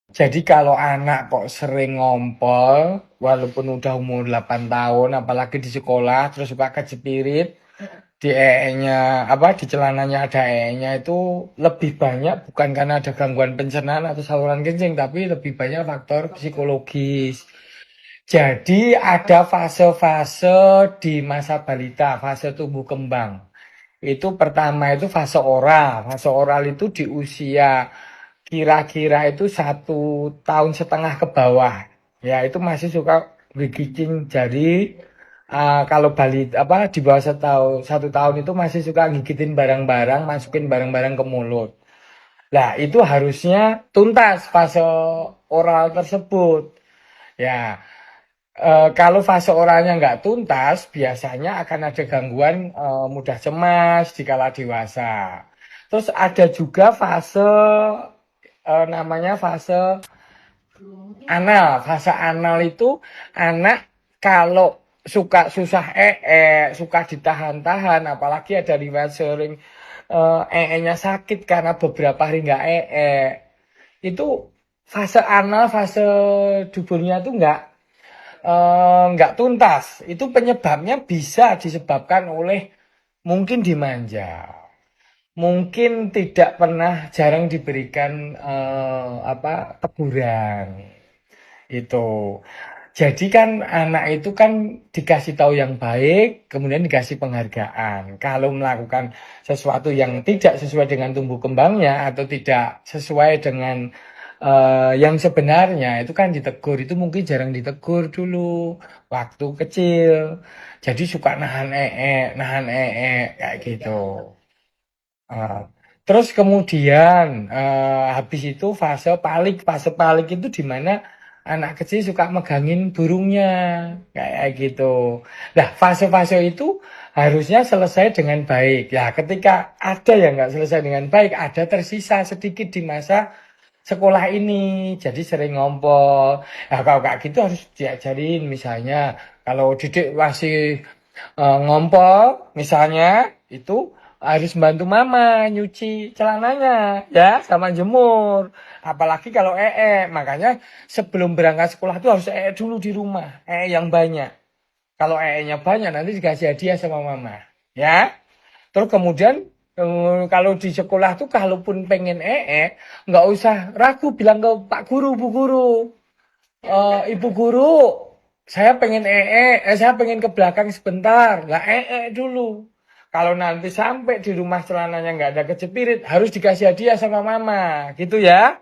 Jadi kalau anak kok sering ngompol, walaupun udah umur 8 tahun, apalagi di sekolah, terus suka kejepirit, di ee-nya, apa, di celananya ada ee-nya itu lebih banyak bukan karena ada gangguan pencernaan atau saluran kencing, tapi lebih banyak faktor psikologis. Jadi ada fase-fase di masa balita, fase tumbuh kembang. Itu pertama itu fase oral. Fase oral itu di usia kira-kira itu 1,5 tahun ke bawah. Ya itu masih suka gigit jari. Kalau balita apa di bawah 1 tahun itu masih suka gigitin barang-barang, masukin barang-barang ke mulut. Nah itu harusnya tuntas fase oral tersebut. Ya, kalau fase oralnya nggak tuntas, biasanya akan ada gangguan mudah cemas di kala dewasa. Terus ada juga fase namanya fase anal. Fase anal itu anak kalau suka susah suka ditahan-tahan, apalagi ada riwayat sering nya sakit karena beberapa hari nggak itu fase anal, fase duburnya tuh nggak tuntas. Itu penyebabnya bisa disebabkan oleh mungkin dimanja, mungkin tidak pernah jarang diberikan apa teguran itu. Jadi kan anak itu kan dikasih tahu yang baik, kemudian dikasih penghargaan. Kalau melakukan sesuatu yang tidak sesuai dengan tumbuh kembangnya atau tidak sesuai dengan yang sebenarnya, itu kan ditegur. Itu mungkin jarang ditegur dulu waktu kecil. Jadi suka nahan kayak gitu. Eh, Terus kemudian habis itu fase palik. Fase palik itu di mana anak kecil suka megangin burungnya kayak gitu. Nah, fase-fase itu harusnya selesai dengan baik. Ya, ketika ada yang nggak selesai dengan baik, ada tersisa sedikit di masa sekolah ini. Jadi sering ngompol. Nah, kalau kayak gitu harus diajarin misalnya kalau didik masih ngompol misalnya itu harus bantu mama nyuci celananya ya sama jemur, apalagi kalau makanya sebelum berangkat sekolah tuh harus dulu di rumah, yang banyak. Kalau nya banyak nanti dikasih hadiah sama mama ya. Terus kemudian kalau di sekolah tuh kalaupun pengen nggak usah ragu, bilang ke pak guru, bu guru, ibu guru, saya pengen saya pengen ke belakang sebentar, nggak dulu. Kalau nanti sampai di rumah celananya nggak ada kejepirit, harus dikasih hadiah sama mama, gitu ya.